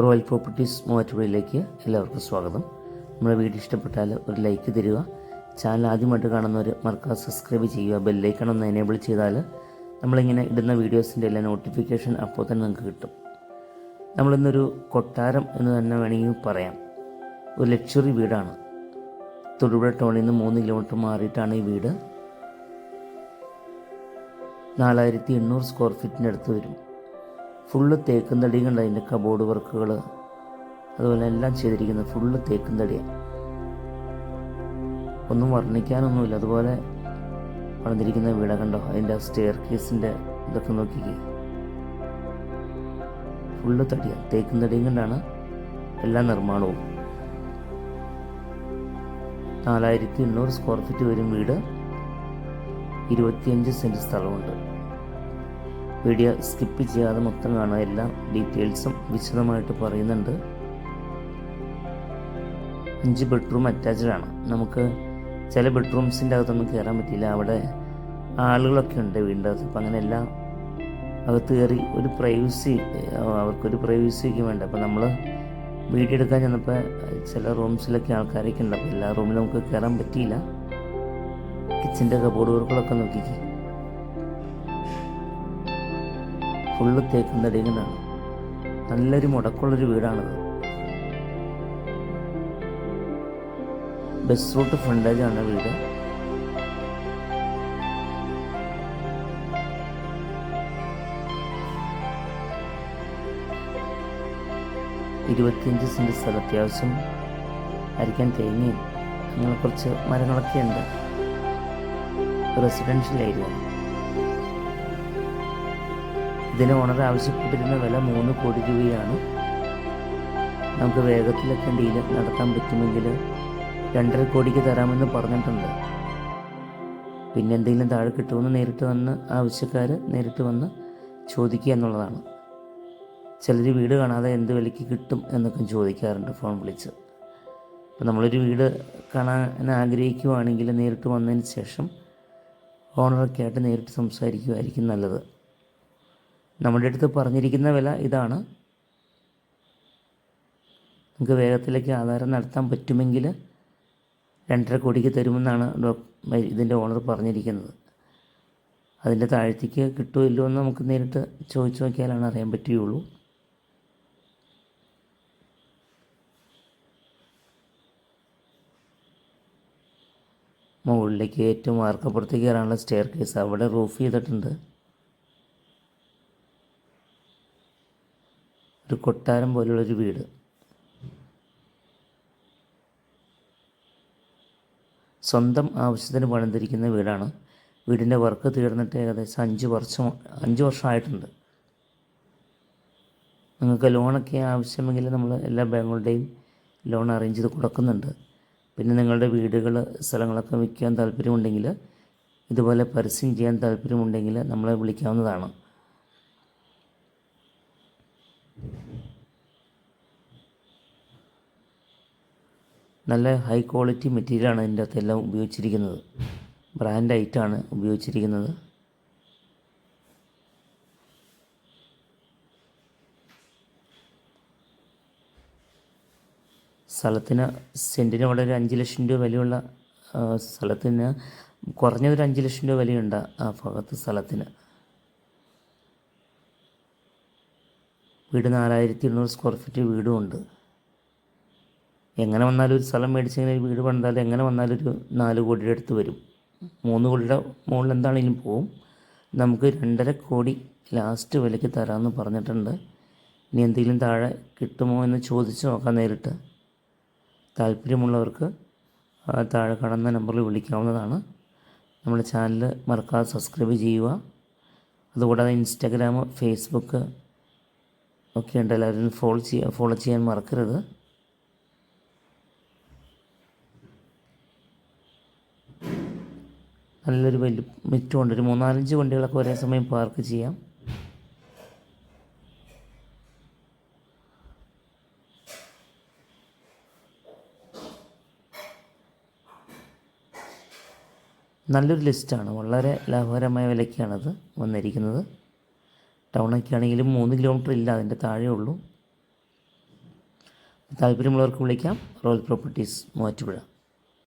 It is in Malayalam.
റോയൽ പ്രോപ്പർട്ടീസ് മൂവാറ്റുപുഴയിലേക്ക് എല്ലാവർക്കും സ്വാഗതം. നമ്മുടെ വീഡിയോ ഇഷ്ടപ്പെട്ടാൽ ഒരു ലൈക്ക് തരിക. ചാനൽ ആദ്യമായിട്ട് കാണുന്നവർ മറക്കാതെ സബ്സ്ക്രൈബ് ചെയ്യുക. ബെല്ലൈക്കൺ ഒന്ന് എനേബിൾ ചെയ്താൽ നമ്മളിങ്ങനെ ഇടുന്ന വീഡിയോസിൻ്റെ എല്ലാ നോട്ടിഫിക്കേഷൻ അപ്പോൾ തന്നെ നിങ്ങൾക്ക് കിട്ടും. നമ്മളിന്നൊരു കൊട്ടാരം എന്ന് തന്നെ വേണമെങ്കിൽ പറയാം. ഒരു ലക്ഷറി വീടാണ്. തൊടുപുഴ ടൗണിൽ നിന്ന് 3 കിലോമീറ്റർ മാറിയിട്ടാണ് ഈ വീട്. 4800 സ്ക്വയർ ഫീറ്റിൻ്റെ അടുത്ത് വരും. ഫുള്ള് തേക്കും തടി കണ്ട് അതിൻ്റെ കബോർഡ് വർക്കുകൾ അതുപോലെ എല്ലാം ചെയ്തിരിക്കുന്നത് ഫുള്ള് തേക്കും തടിയാണ്. ഒന്നും വർണ്ണിക്കാനൊന്നുമില്ല. അതുപോലെ പണിതിരിക്കുന്ന വീട കണ്ടോ, അതിൻ്റെ സ്റ്റെയർ കേസിൻ്റെ ഇതൊക്കെ നോക്കിക്കേ, ഫുള്ള് തടിയാണ്. തേക്കും തടിയും കൊണ്ടാണ് എല്ലാ നിർമ്മാണവും. 4800 സ്ക്വയർ ഫീറ്റ് വരും വീട്. 25 സെൻറ്റ് സ്ഥലമുണ്ട്. വീഡിയോ സ്കിപ്പ് ചെയ്യാതെ മൊത്തം കാണുക. എല്ലാ ഡീറ്റെയിൽസും വിശദമായിട്ട് പറയുന്നുണ്ട്. 5 ബെഡ്റൂം അറ്റാച്ച്ഡ് ആണ്. നമുക്ക് ചില ബെഡ്റൂംസിൻ്റെ അകത്തൊന്നും കയറാൻ പറ്റില്ല. അവിടെ ആളുകളൊക്കെ ഉണ്ട് വീടിൻ്റെ അകത്ത്. അപ്പം അങ്ങനെ എല്ലാം അകത്ത് കയറി ഒരു പ്രൈവസി, അവർക്കൊരു പ്രൈവസിയൊക്കെ വേണ്ട. അപ്പം നമ്മൾ വീഡിയോ എടുക്കാൻ ചെന്നപ്പോൾ ചില റൂംസിലൊക്കെ ആൾക്കാരൊക്കെ ഉണ്ട്. അപ്പോൾ എല്ലാ റൂമിലും നമുക്ക് കയറാൻ പറ്റിയില്ല. കിച്ചൻ്റെ കബോർഡ് വർക്കുകളൊക്കെ നോക്കിക്കേ, ഫുള്ള് തേക്കും തടികളാണ്. നല്ലൊരു മുടക്കമുള്ളൊരു വീടാണിത്. ബസ് റൂട്ട് ഫ്രണ്ടേജാണ് വീട്. ഇരുപത്തിയഞ്ച് സെൻറ്റ് സ്ഥലം. അത്യാവശ്യം അരിക്കാൻ തേങ്ങയും അങ്ങനെ കുറച്ച് മരങ്ങളൊക്കെ ഉണ്ട്. Residential area. ഇതിന് ഓണർ ആവശ്യപ്പെട്ടിരുന്ന വില 3 കോടി രൂപയാണ്. നമുക്ക് വേഗത്തിലൊക്കെ ഡീല് നടത്താൻ പറ്റുമെങ്കിൽ 2.5 കോടിക്ക് തരാമെന്ന് പറഞ്ഞിട്ടുണ്ട്. പിന്നെ എന്തെങ്കിലും താഴെ കിട്ടുമെന്ന് നേരിട്ട് വന്ന് ആവശ്യക്കാർ നേരിട്ട് വന്ന് ചോദിക്കുക എന്നുള്ളതാണ്. ചിലർ വീട് കാണാതെ എന്ത് വിലയ്ക്ക് കിട്ടും എന്നൊക്കെ ചോദിക്കാറുണ്ട് ഫോൺ വിളിച്ച്. അപ്പോൾ നമ്മളൊരു വീട് കാണാൻ ആഗ്രഹിക്കുകയാണെങ്കിൽ നേരിട്ട് വന്നതിന് ശേഷം ഓണറൊക്കെ ആയിട്ട് നേരിട്ട് സംസാരിക്കുമായിരിക്കും നല്ലത്. നമ്മുടെ അടുത്ത് പറഞ്ഞിരിക്കുന്ന വില ഇതാണ്. നമുക്ക് വേഗത്തിലേക്ക് ആധാരം നടത്താൻ പറ്റുമെങ്കിൽ 2.5 കോടിക്ക് തരുമെന്നാണ് ഇതിൻ്റെ ഓണർ പറഞ്ഞിരിക്കുന്നത്. അതിൻ്റെ താഴത്തേക്ക് കിട്ടുമോ ഇല്ലയോ എന്ന് നമുക്ക് നേരിട്ട് ചോദിച്ചു നോക്കിയാലാണ് അറിയാൻ പറ്റുകയുള്ളൂ. മുകളിലേക്ക് ഏറ്റവും വാർക്കപ്പുറത്തേക്ക് കയറാനുള്ള സ്റ്റെയർ കേസ് അവിടെ റൂഫ് ചെയ്തിട്ടുണ്ട്. ഒരു കൊട്ടാരം പോലുള്ളൊരു വീട്. സ്വന്തം ആവശ്യത്തിന് പണിതിരിക്കുന്ന വീടാണ്. വീടിൻ്റെ വർക്ക് തീർന്നിട്ട് ഏകദേശം 5 വർഷമായിട്ടുണ്ട്. നിങ്ങൾക്ക് ലോണൊക്കെ ആവശ്യമെങ്കിൽ നമ്മൾ എല്ലാ ബാങ്കുകളുടെയും ലോൺ അറേഞ്ച് ചെയ്ത് കൊടുക്കുന്നുണ്ട്. പിന്നെ നിങ്ങളുടെ വീടുകൾ, സ്ഥലങ്ങളൊക്കെ വിൽക്കാൻ താല്പര്യമുണ്ടെങ്കിൽ, ഇതുപോലെ പരസ്യം ചെയ്യാൻ താല്പര്യമുണ്ടെങ്കിൽ നമ്മളെ വിളിക്കാവുന്നതാണ്. നല്ല ഹൈ ക്വാളിറ്റി മെറ്റീരിയലാണ് ഇതിൻ്റെ അകത്തെല്ലാം ഉപയോഗിച്ചിരിക്കുന്നത്. ബ്രാൻഡ് ഐറ്റാണ് ഉപയോഗിച്ചിരിക്കുന്നത്. സ്ഥലത്തിന് സെൻറ്റിന് ഇവിടെ ഒരു 5 ലക്ഷം രൂപ വിലയുള്ള സ്ഥലത്തിന് കുറഞ്ഞതൊരു 5 ലക്ഷം രൂപ വിലയുണ്ട് ആ ഭാഗത്ത് സ്ഥലത്തിന്. വീട് 4800 സ്ക്വയർ ഫീറ്റ് വീടുമുണ്ട്. എങ്ങനെ വന്നാലും ഒരു സ്ഥലം മേടിച്ചിങ്ങനെ വീട് പണിതാൽ എങ്ങനെ വന്നാലും ഒരു 4 കോടിയുടെ അടുത്ത് വരും. 3 കോടിയുടെ മുകളിൽ എന്താണെങ്കിലും പോവും. നമുക്ക് 2.5 കോടി ലാസ്റ്റ് വിലയ്ക്ക് തരാമെന്ന് പറഞ്ഞിട്ടുണ്ട്. ഇനി എന്തെങ്കിലും താഴെ കിട്ടുമോ എന്ന് ചോദിച്ച് നോക്കാം നേരിട്ട്. താല്പര്യമുള്ളവർക്ക് താഴെ കാണുന്ന നമ്പറിൽ വിളിക്കാവുന്നതാണ്. നമ്മുടെ ചാനൽ മറക്കാതെ സബ്സ്ക്രൈബ് ചെയ്യുക. അതുകൂടാതെ ഇൻസ്റ്റാഗ്രാം, ഫേസ്ബുക്ക് ഒക്കെ ഉണ്ട്. എല്ലാവരും ഫോളോ ചെയ്യാൻ മറക്കരുത്. നല്ലൊരു വലിയ മുറ്റമുണ്ട്. ഒരു 3-4 വണ്ടികളൊക്കെ ഒരേ സമയം പാർക്ക് ചെയ്യാം. നല്ലൊരു ലിസ്റ്റാണ്. വളരെ ലാഭകരമായ വിലയ്ക്കാണത് വന്നിരിക്കുന്നത്. ടൗണൊക്കെ ആണെങ്കിലും 3 കിലോമീറ്റർ ഇല്ല, അതിൻ്റെ താഴെ ഉള്ളൂ. താല്പര്യമുള്ളവർക്ക് വിളിക്കാം. Royal properties Muvattupuzha.